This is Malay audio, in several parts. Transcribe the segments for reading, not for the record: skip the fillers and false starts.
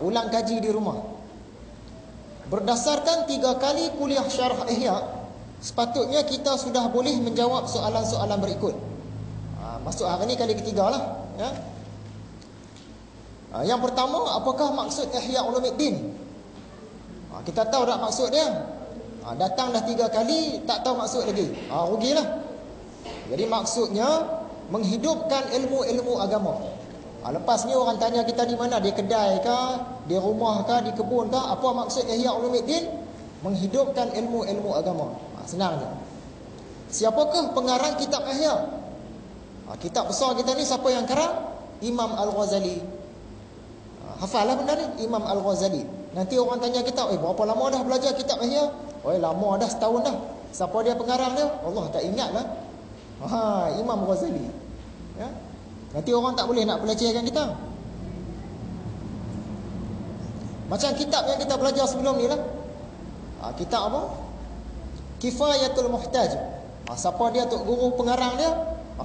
Ulang kaji di rumah. Berdasarkan 3 kali kuliah syarah Ihya, sepatutnya kita sudah boleh menjawab soalan-soalan berikut. Masuk hari ni kali ketiga lah. Yang pertama, apakah maksud Ihya Ulumuddin? Kita tahu tak maksud dia. Datang dah 3 kali, tak tahu maksud lagi. Rugilah. Jadi maksudnya menghidupkan ilmu-ilmu agama. Lepas ni orang tanya kita di mana, di kedai ke, di rumah ke, di kebun ke, apa maksud Ihya Ulumuddin? Menghidupkan ilmu-ilmu agama. Senang je. Siapakah pengarang kitab Ihya? Kitab besar kita ni siapa yang karang? Imam Al-Ghazali. Hafal lah benda ni, Imam Al-Ghazali. Nanti orang tanya kita, berapa lama dah belajar kitab Ihya? Lama dah, setahun dah. Siapa dia pengarang dia? Allah tak ingat lah. Imam Ghazali. Nanti orang tak boleh nak pelecehan kita. Macam kitab yang kita belajar sebelum ni lah. Kitab apa? Kifayatul Muhtaj. Siapa dia Tok Guru pengarang dia?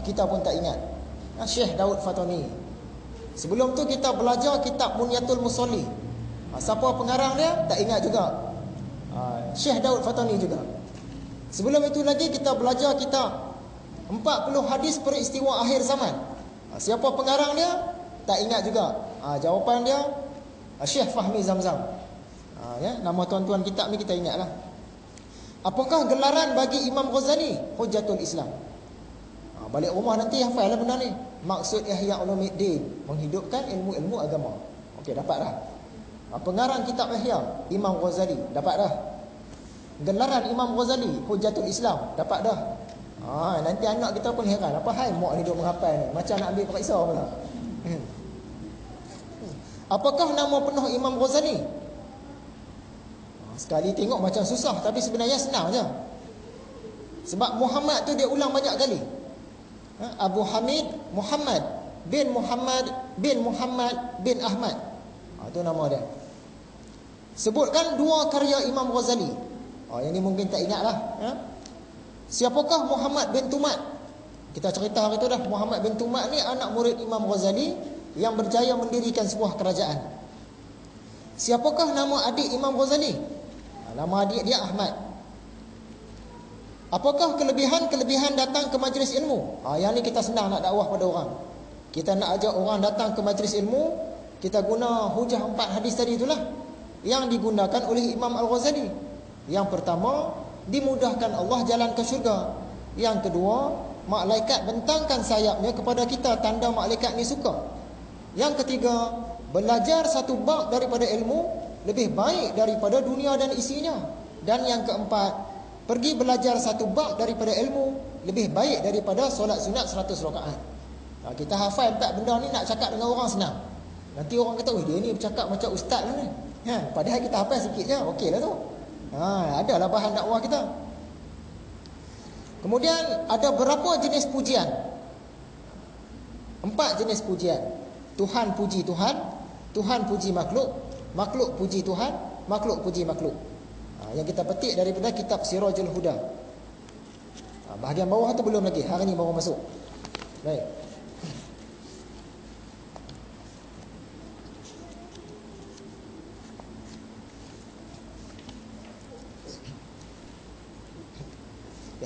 Kita pun tak ingat. Syekh Daud Fatoni. Sebelum tu kita belajar kitab Munyatul Musolli. Siapa pengarang dia? Tak ingat juga. Syekh Daud Fatoni juga. Sebelum itu lagi kita belajar kitab 40 hadis peristiwa akhir zaman. Siapa pengarang dia? Tak ingat juga. Jawapan dia Syekh Fahmi Zamzam. Nama tuan-tuan kitab ni kita ingatlah. Apakah gelaran bagi Imam Ghazali? Hujjatul Islam. Balik rumah nanti hafal lah benda ni. Maksud Ihya Ulumuddin, menghidupkan ilmu-ilmu agama. Okey, dapat dah. Pengarang kitab Ihya, Imam Ghazali, dapat dah. Gelaran Imam Ghazali, Hujjatul Islam, dapat dah. Nanti anak kita pun heran, apa hal mak ni duk menghafal ni, macam nak ambil periksa pula. Apakah nama penuh Imam Ghazali? Sekali tengok macam susah, tapi sebenarnya senang je. Sebab Muhammad tu dia ulang banyak kali. Abu Hamid Muhammad bin Muhammad bin Muhammad bin Ahmad. Itu nama dia. Sebutkan 2 karya Imam Ghazali. Yang ni mungkin tak ingat lah. Siapakah Muhammad bin Tumat? Kita cerita hari tu dah. Muhammad bin Tumat ni anak murid Imam Ghazali yang berjaya mendirikan sebuah kerajaan. Siapakah nama adik Imam Ghazali? Nama adik dia Ahmad. Apakah kelebihan-kelebihan datang ke majlis ilmu? Yang ni kita senang nak dakwah pada orang. Kita nak ajak orang datang ke majlis ilmu, kita guna hujah 4 hadis tadi itulah yang digunakan oleh Imam Al-Ghazali. Yang pertama, dimudahkan Allah jalan ke syurga. Yang kedua, malaikat bentangkan sayapnya kepada kita, tanda malaikat ni suka. Yang ketiga, belajar satu bab daripada ilmu lebih baik daripada dunia dan isinya. Dan yang keempat, pergi belajar satu bab daripada ilmu lebih baik daripada solat sunat 100 rakaat. Kita hafal 4 benda ni, nak cakap dengan orang senang. Nanti orang kata, dia ni bercakap macam ustaz lah ni. Padahal kita hafal sikit je, okey lah tu. Adalah bahan dakwah kita. Kemudian ada berapa jenis pujian? 4 jenis pujian. Tuhan puji Tuhan, Tuhan puji makhluk, makhluk puji Tuhan, makhluk puji makhluk. Yang kita petik daripada kitab Sirajul Huda. Bahagian bawah tu belum lagi, hari ni baru masuk. Baik.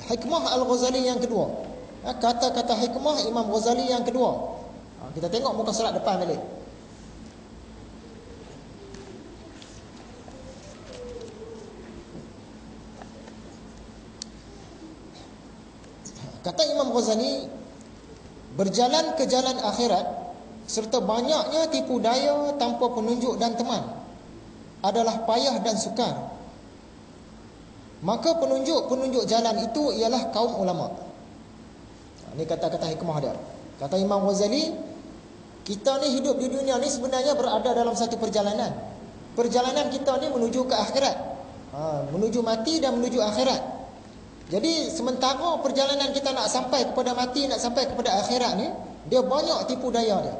Hikmah Al-Ghazali yang kedua. Kata-kata hikmah Imam Ghazali yang kedua. Kita tengok muka surat depan balik. Kata Imam Ghazali, berjalan ke jalan akhirat serta banyaknya tipu daya tanpa penunjuk dan teman adalah payah dan sukar. Maka penunjuk jalan itu ialah kaum ulama. Ini kata-kata hikmah dia. Kata Imam Ghazali, kita ni hidup di dunia ni sebenarnya berada dalam satu perjalanan. Perjalanan kita ni menuju ke akhirat. Menuju mati dan menuju akhirat. Jadi sementara perjalanan kita nak sampai kepada mati, nak sampai kepada akhirat ni, dia banyak tipu daya dia.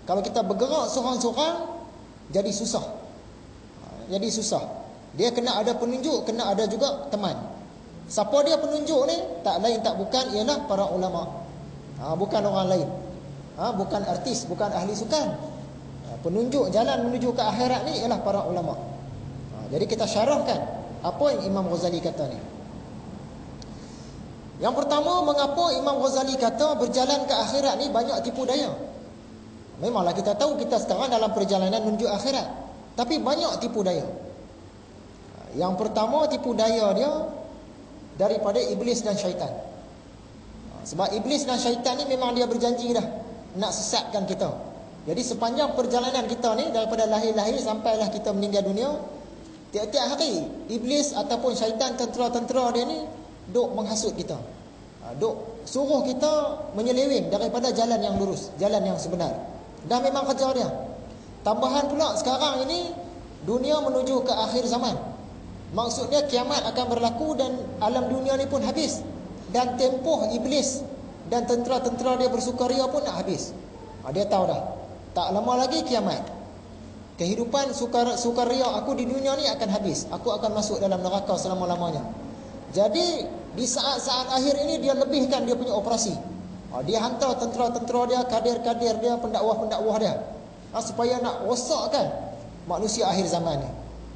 Kalau kita bergerak seorang-seorang, jadi susah. Jadi susah. Dia kena ada penunjuk, kena ada juga teman. Siapa dia penunjuk ni? Tak lain tak bukan ialah para ulama. Bukan orang lain. Bukan artis, bukan ahli sukan. Penunjuk jalan menuju ke akhirat ni ialah para ulama. Jadi kita syarahkan apa yang Imam Ghazali kata ni. Yang pertama, mengapa Imam Ghazali kata berjalan ke akhirat ni banyak tipu daya? Memanglah kita tahu kita sekarang dalam perjalanan menuju akhirat, tapi banyak tipu daya. Yang pertama, tipu daya dia daripada iblis dan syaitan. Sebab iblis dan syaitan ni memang dia berjanji dah nak sesatkan kita. Jadi sepanjang perjalanan kita ni, daripada lahir-lahir sampailah kita meninggal dunia, tiap-tiap hari iblis ataupun syaitan, tentera-tentera dia ni duk menghasut kita, duk suruh kita menyeleweng daripada jalan yang lurus, jalan yang sebenar. Dah memang kerja dia. Tambahan pula sekarang ini dunia menuju ke akhir zaman. Maksudnya kiamat akan berlaku dan alam dunia ni pun habis, dan tempoh iblis dan tentera-tentera dia bersukaria pun nak habis. Dia tahu dah, tak lama lagi kiamat. Kehidupan sukaria aku di dunia ni akan habis. Aku akan masuk dalam neraka selama-lamanya. Jadi di saat-saat akhir ini dia lebihkan dia punya operasi. Dia hantar tentera-tentera dia, kadir-kadir dia, pendakwah-pendakwah dia, supaya nak rosakkan manusia akhir zaman ni.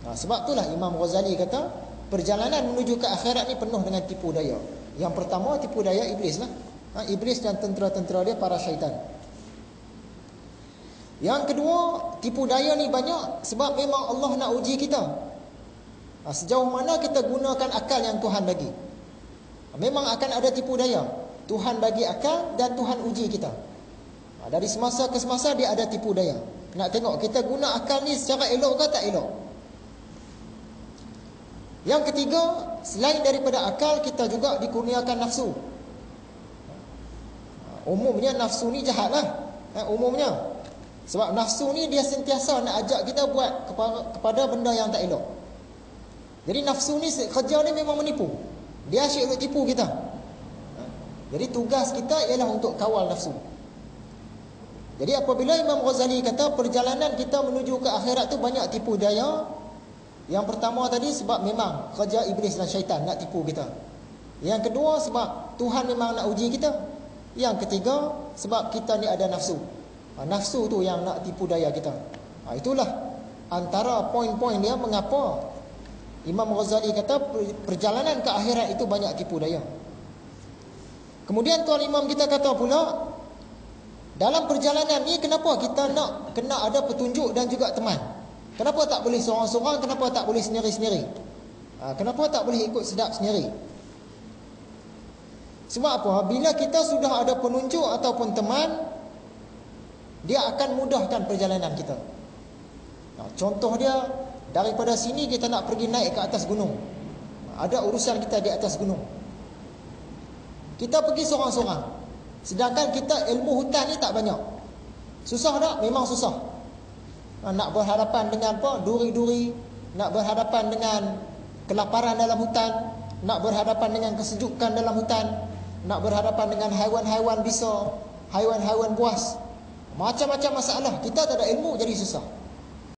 Sebab itulah Imam Ghazali kata perjalanan menuju ke akhirat ni penuh dengan tipu daya. Yang pertama, tipu daya iblis lah. Iblis dan tentera-tentera dia, para syaitan. Yang kedua, tipu daya ni banyak sebab memang Allah nak uji kita. Sejauh mana kita gunakan akal yang Tuhan bagi. Memang akan ada tipu daya. Tuhan bagi akal dan Tuhan uji kita. Dari semasa ke semasa dia ada tipu daya. Nak tengok kita guna akal ni secara elok ke tak elok. Yang ketiga, selain daripada akal, kita juga dikurniakan nafsu. Umumnya nafsu ni jahat lah. Umumnya. Sebab nafsu ni dia sentiasa nak ajak kita buat kepada benda yang tak elok. Jadi nafsu ni kerja ni memang menipu. Dia asyik untuk tipu kita. Jadi tugas kita ialah untuk kawal nafsu. Jadi apabila Imam Ghazali kata perjalanan kita menuju ke akhirat tu banyak tipu daya, yang pertama tadi sebab memang kerja iblis dan syaitan nak tipu kita. Yang kedua sebab Tuhan memang nak uji kita. Yang ketiga sebab kita ni ada nafsu. Nafsu tu yang nak tipu daya kita. Itulah antara poin-poin dia mengapa Imam Ghazali kata perjalanan ke akhirat itu banyak tipu daya. Kemudian Tuan Imam kita kata pula, dalam perjalanan ni kenapa kita nak kena ada petunjuk dan juga teman? Kenapa tak boleh seorang-seorang? Kenapa tak boleh sendiri-sendiri? Kenapa tak boleh ikut sedap sendiri? Sebab apa? Bila kita sudah ada penunjuk ataupun teman, dia akan mudahkan perjalanan kita. Contoh dia, daripada sini kita nak pergi naik ke atas gunung. Ada urusan kita di atas gunung. Kita pergi seorang-seorang. Sedangkan kita ilmu hutan ni tak banyak. Susah tak? Memang susah. Nak berhadapan dengan apa? Duri-duri. Nak berhadapan dengan kelaparan dalam hutan. Nak berhadapan dengan kesejukan dalam hutan. Nak berhadapan dengan haiwan-haiwan bisa, haiwan-haiwan buas. Macam-macam masalah. Kita tak ada ilmu jadi susah.